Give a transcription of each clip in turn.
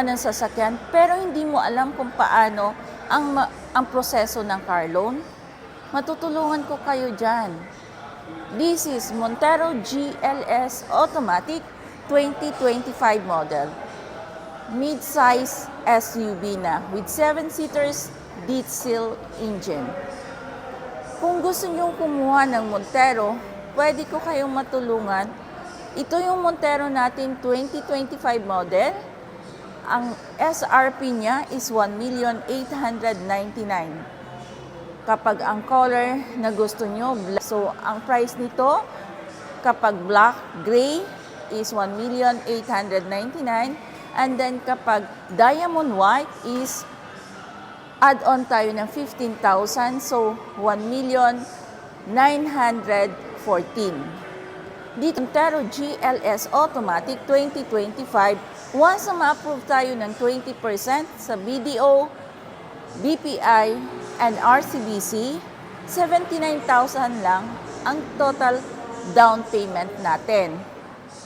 kumuha ng sasakyan pero hindi mo alam kung paano ang proseso ng car loan? Matutulungan ko kayo dyan. This is Montero GLS Automatic 2025 model. Mid-size SUV na with 7-seaters diesel engine. Kung gusto nyo kumuha ng Montero, pwede ko kayong matulungan. Ito yung Montero natin 2025 model. Ang SRP niya is 1,899,000. Kapag ang color na gusto nyo, black. So ang price nito, kapag black, gray, is 1,899,000. And then kapag diamond white is add-on tayo ng 15,000. So 1,914,000. Dito, Montero GLS Automatic 2025, once na ma-approve tayo ng 20% sa BDO, BPI, and RCBC, 79,000 lang ang total down payment natin.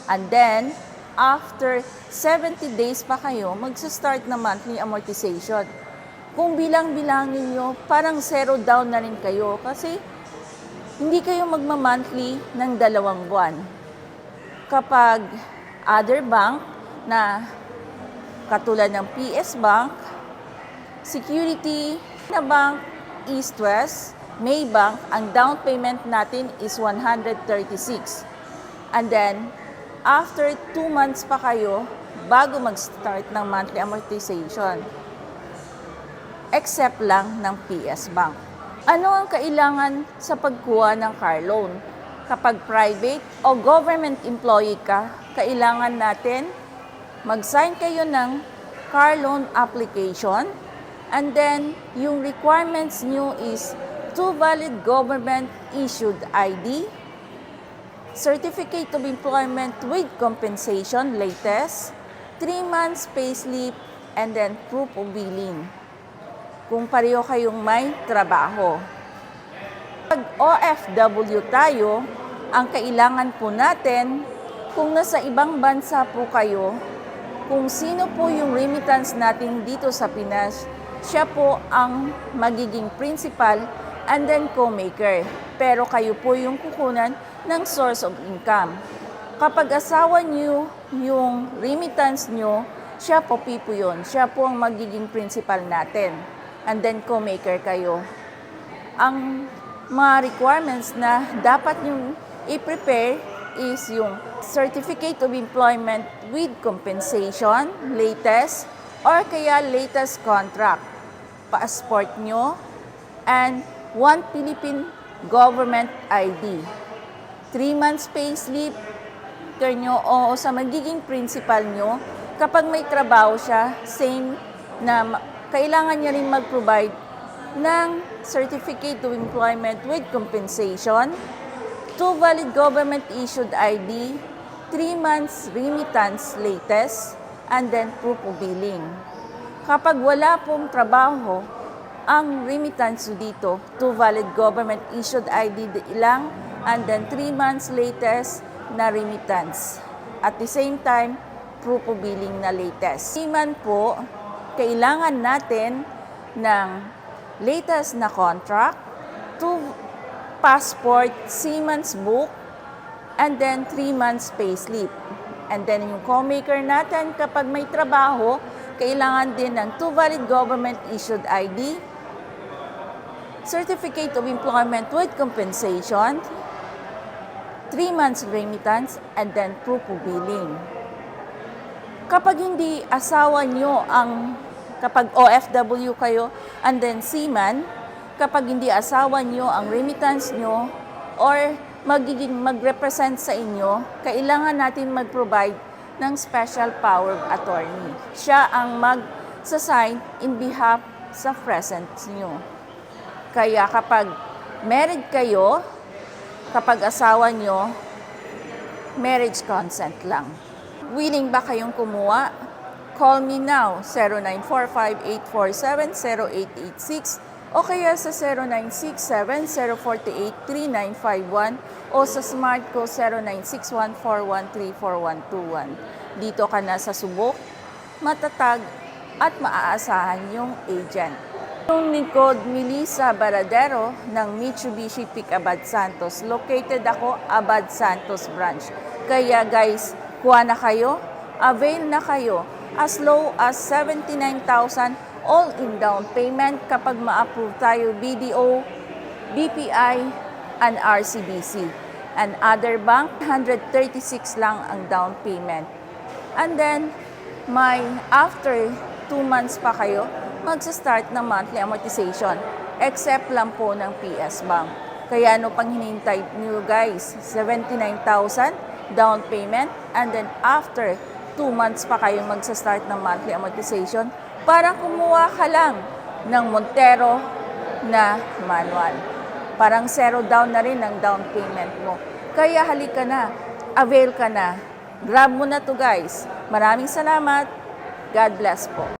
And then, after 70 days pa kayo, magsa-start na monthly amortization. Kung bilang-bilangin nyo, parang zero down na rin kayo kasi hindi kayo magma-monthly ng 2 buwan. Kapag other bank na katulad ng PS Bank, Security na Bank, East West, Maybank, ang down payment natin is 136. And then, after 2 months pa kayo, bago mag-start ng monthly amortization. Except lang ng PS Bank. Ano ang kailangan sa pagkuha ng car loan? Kapag private o government employee ka, kailangan natin mag-sign kayo ng car loan application. And then, yung requirements nyo is 2 valid government issued ID, Certificate of Employment with Compensation, latest, 3 months payslip, and then proof of billing. Kung pareho kayong may trabaho. Pag OFW tayo, ang kailangan po natin, kung nasa ibang bansa po kayo, kung sino po yung remittance natin dito sa Pinas, siya po ang magiging principal and then co-maker. Pero kayo po yung kukunan ng source of income. Kapag asawa niyo yung remittance nyo, siya po yun. Siya po ang magiging principal natin. And then co-maker kayo. Ang mga requirements na dapat yung i-prepare is yung Certificate of Employment with Compensation, latest, or kaya latest contract, passport nyo, and 1 Philippine government ID. 3 months payslip nyo o sa magiging principal nyo, kapag may trabaho siya, same na kailangan niya rin mag-provide ng Certificate of Employment with Compensation, 2 valid government issued ID, 3 months remittance latest, and then proof of billing. Kapag wala pong trabaho, ang remittance dito, 2 valid government issued ID lang, and then 3 months latest na remittance. At the same time, proof of billing na latest. Iman po, kailangan natin ng latest na contract, 2 passport, Siemens book, and then 3 months payslip. And then yung co-maker natin, kapag may trabaho, kailangan din ng 2 valid government issued ID, Certificate of Employment with Compensation, 3 months remittance, and then proof of billing. Kapag hindi asawa nyo kapag OFW kayo, and then seaman, kapag hindi asawa nyo ang remittance nyo, or mag-represent sa inyo, kailangan natin mag-provide ng special power of attorney. Siya ang mag-sign in behalf sa present nyo. Kaya kapag married kayo, kapag asawa nyo, marriage consent lang. Willing ba kayong kumuha? Call me now, 0945-847-0886 o kaya sa 0967-048-3951 o sa Smart ko 0961-413-4121. Dito ka na sa Subok, matatag at maaasahan yung agent. Yung lingkod Melissa Baradero ng Mitsubishi Pick Abad Santos. Located ako Abad Santos branch. Kaya guys, kuha na kayo, avail na kayo. As low as 79,000 all in down payment kapag ma-approve tayo BDO, BPI, and RCBC. And other bank, 136 lang ang down payment. And then, after 2 months pa kayo, magsa-start ng monthly amortization. Except lang po ng PS Bank. Kaya ano pang hinihintay nyo guys? 79,000 down payment. And then after 2 months pa kayo magsa-start ng monthly amortization. Parang kumuha ka lang ng Montero na manual. Parang zero down na rin ang down payment mo. Kaya halika na, avail ka na. Grab mo na to guys. Maraming salamat. God bless po.